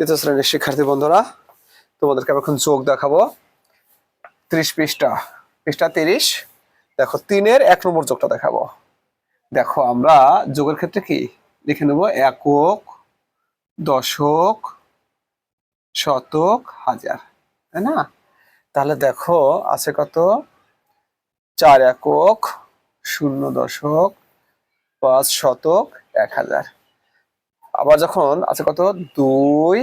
তৃতীয় শ্রেণীর শিক্ষার্থী বন্ধুরা, তোমাদেরকে আমি এখন যোগ দেখাবো। 30 পৃষ্ঠা 30। দেখো 3-এর 1 নম্বর যোগটা দেখাবো। দেখো আমরা যোগের ক্ষেত্রে কি লিখে নেব? একক, দশক, শতক, হাজার, তাই না? তাহলে দেখো আছে কত? 4 একক, 0 দশক, 5 শতক, 1000। আবার যখন আছে কত? 2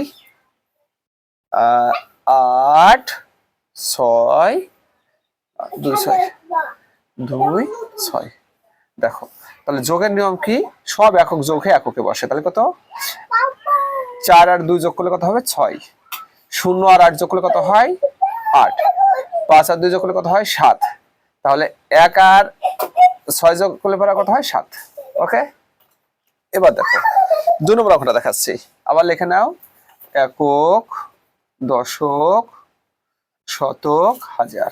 8 6 2 6 2 6। দেখো তাহলে যোগের নিয়ম কি? সব একক যোগ হয়ে এককে বসে। তাহলে কত? 4 আর 2 যোগ করলে কত হবে? 6। 0 আর 8 যোগ করলে কত হয়? 8। 5 আর 2 যোগ করলে কত হয়? 7। তাহলে 1 আর 6 যোগ করলে পরে কত হয়? 7। ওকে, এবার দেখো 2 নম্বর অঙ্কটা দেখাচ্ছি। আবার লিখে নাও। একক, দশক, শতক, হাজার।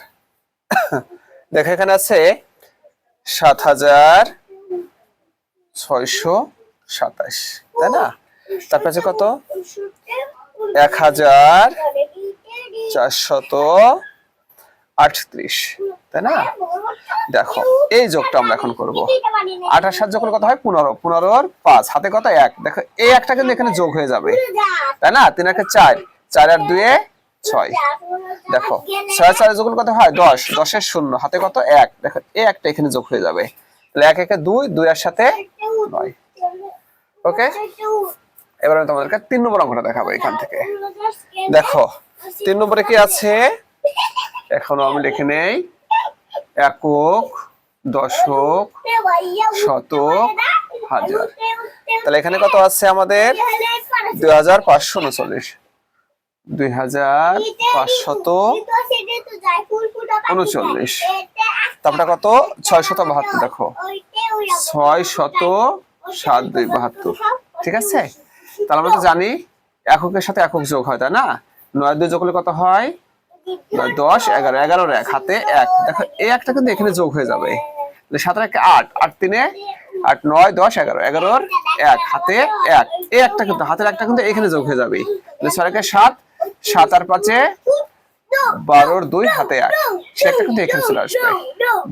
দেখো এখানে আছে 7627, তাই না? তারপর আছে কত? 1438, তাই না? দেখো এই যোগটা আমরা এখন করব। 8 আর 7 যোগ করলে কত হয়? 15। 15 আর 5 হাতে কত? 1। দেখো এই একটা কিন্তু এখানে যোগ হয়ে যাবে, তাই না? 3 আর 4, 4 আর 2 6। দেখো 6 4 যোগ করলে কত হয়? 10। 10 এর 0 হাতে কত? 1। দেখো এই একটা এখানে যোগ হয়ে যাবে। তাহলে 1 1 2, 2 এর সাথে 9। ওকে, এবার আমি তোমাদেরকে 3 নম্বর অঙ্কটা দেখাবো এখান থেকে। দেখো 3 নম্বরে কি আছে? এখন আমি লিখে নেই। একক, দশক, শতক, হাজার। তাহলে এখানে কত আছে আমাদের? 2539। 2539। তারপরে কত? 672। দেখো 672, ঠিক আছে? তাহলে আমরা তো জানি এককের সাথে একক যোগ হয়, তাই না? 9 2 যোগ করলে কত হয়? 10 11, 11 এর 1 হাতে 1। দেখো এই একটা কিন্তু এখানে যোগ হয়ে যাবে। 7 আর 1 8, 8 3 8 9 10 11, 11 এর 1 হাতে 1। এই একটা কিন্তু হাতের একটা কিন্তু এখানে যোগ হয়ে যাবে। 6 আর 1 7, 7 আর 5 12 এর 2 হাতে 1। সে একটা কিন্তু এখানে চলে আসবে।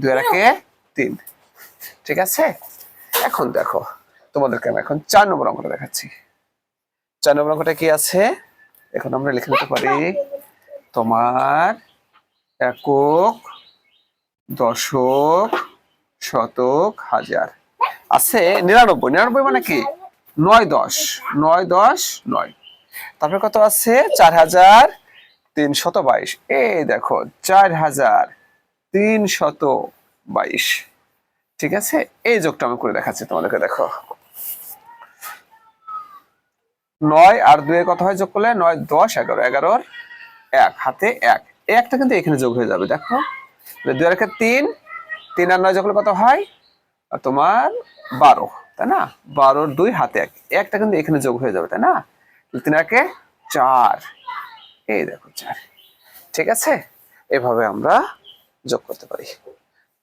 2 আর 1 3, ঠিক আছে? এখন দেখো তোমাদেরকে আমি এখন 4 নম্বর অঙ্কটা দেখাচ্ছি। 4 নম্বর অঙ্কটা কি আছে? এখন আমরা লিখে নিতে পারি তোমার একক, দশক, শতক, হাজার। আছে 99। 99 মানে কি? 9 10, 9 10 9। তারপরে কত আছে? 4322। এই দেখো 4322, ঠিক আছে? এই যোগটা আমি করে দেখাচ্ছি তোমাদেরকে। দেখো 9 আর 2 কত হয় যোগ করলে? 9 10 11, 11 এর 1 হাতে 1। এই একটা কিন্তু এখানে যোগ হয়ে যাবে। দেখো 2 আর 1 3, 3 আর 9 যোগ করলে কত হয়? তোমার 12, তাই না? 12 এর 2 হাতে 1। একটা কিন্তু এখানে যোগ হয়ে যাবে, তাই না? 3 আর 1 4। এই দেখো 4, ঠিক আছে? এভাবে আমরা যোগ করতে পারি।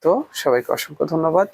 তো সবাইকে অসংখ্য ধন্যবাদ।